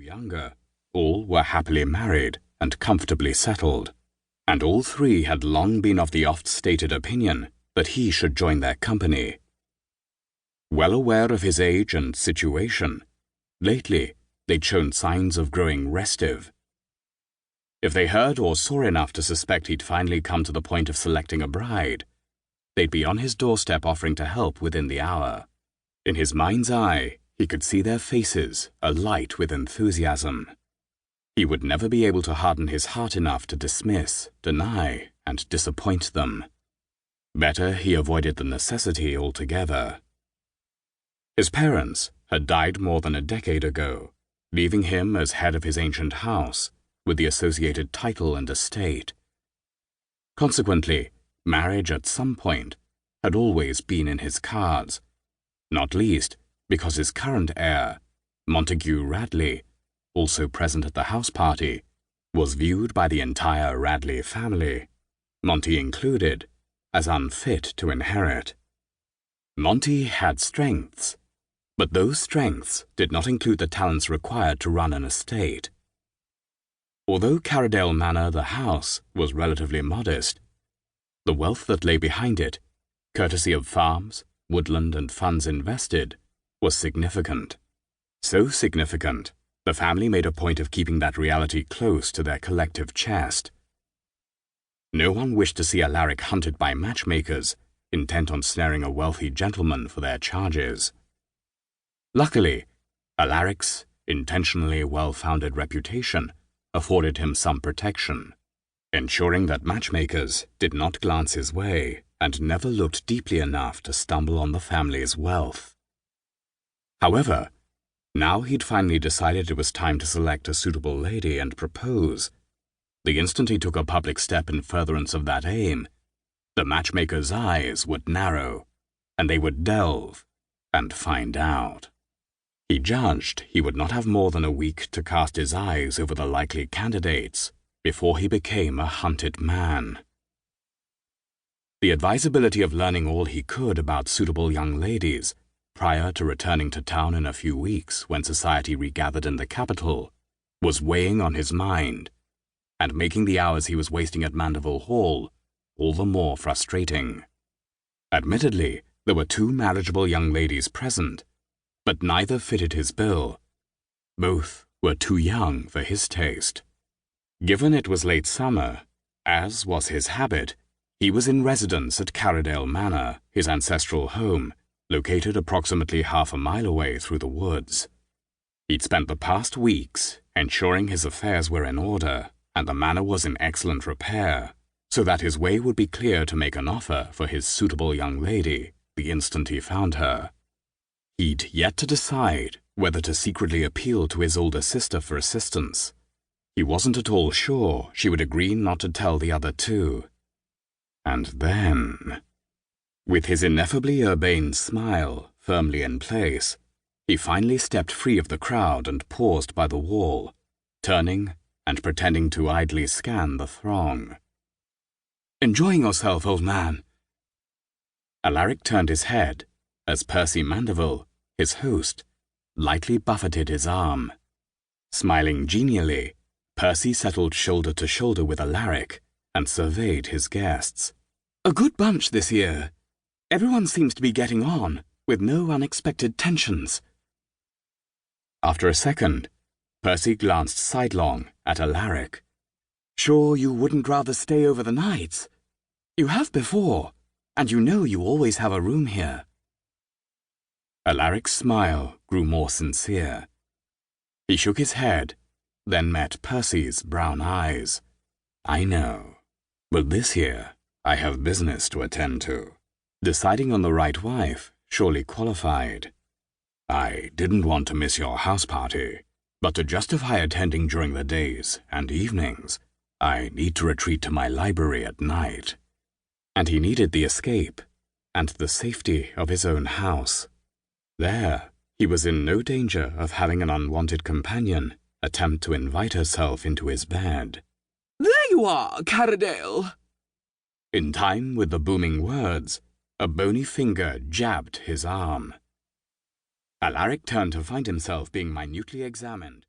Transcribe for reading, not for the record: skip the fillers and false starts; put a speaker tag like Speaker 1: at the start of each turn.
Speaker 1: younger, all were happily married and comfortably settled, and all three had long been of the oft-stated opinion that he should join their company. Well aware of his age and situation, lately they'd shown signs of growing restive. If they heard or saw enough to suspect he'd finally come to the point of selecting a bride, they'd be on his doorstep offering to help within the hour. In his mind's eye, he could see their faces alight with enthusiasm. He would never be able to harden his heart enough to dismiss, deny, and disappoint them. Better he avoided the necessity altogether. His parents had died more than a decade ago, leaving him as head of his ancient house, with the associated title and estate. Consequently, marriage at some point had always been in his cards, not least because his current heir, Montague Radley, also present at the house party, was viewed by the entire Radley family, Monty included, as unfit to inherit. Monty had strengths, but those strengths did not include the talents required to run an estate. Although Carradale Manor, the house, was relatively modest, the wealth that lay behind it, courtesy of farms, woodland, and funds invested, was significant. So significant, the family made a point of keeping that reality close to their collective chest. No one wished to see Alaric hunted by matchmakers, intent on snaring a wealthy gentleman for their charges. Luckily, Alaric's intentionally well-founded reputation afforded him some protection, ensuring that matchmakers did not glance his way and never looked deeply enough to stumble on the family's wealth. However, now he'd finally decided it was time to select a suitable lady and propose. The instant he took a public step in furtherance of that aim, the matchmaker's eyes would narrow, and they would delve and find out. He judged he would not have more than a week to cast his eyes over the likely candidates before he became a hunted man. The advisability of learning all he could about suitable young ladies prior to returning to town in a few weeks when society regathered in the capital was weighing on his mind and making the hours he was wasting at Mandeville Hall all the more frustrating. Admittedly, there were two marriageable young ladies present, but neither fitted his bill. Both were too young for his taste. Given it was late summer, as was his habit, he was in residence at Carradale Manor, his ancestral home, located approximately half a mile away through the woods. He'd spent the past weeks ensuring his affairs were in order and the manor was in excellent repair, so that his way would be clear to make an offer for his suitable young lady the instant he found her. He'd yet to decide whether to secretly appeal to his older sister for assistance. He wasn't at all sure she would agree not to tell the other two. And then, with his ineffably urbane smile firmly in place, he finally stepped free of the crowd and paused by the wall, turning and pretending to idly scan the throng. "Enjoying yourself, old man?" Alaric turned his head as Percy Mandeville, his host, lightly buffeted his arm. Smiling genially, Percy settled shoulder to shoulder with Alaric and surveyed his guests. "A good bunch this year. Everyone seems to be getting on, with no unexpected tensions." After a second, Percy glanced sidelong at Alaric. "Sure you wouldn't rather stay over the night? You have before, and you know you always have a room here." Alaric's smile grew more sincere. He shook his head, then met Percy's brown eyes. "I know, but this year I have business to attend to." Deciding on the right wife surely qualified. "I didn't want to miss your house party, but to justify attending during the days and evenings, I need to retreat to my library at night." And he needed the escape and the safety of his own house. There, he was in no danger of having an unwanted companion attempt to invite herself into his bed.
Speaker 2: "There you are, Carradale!"
Speaker 1: In time with the booming words, a bony finger jabbed his arm. Alaric turned to find himself being minutely examined.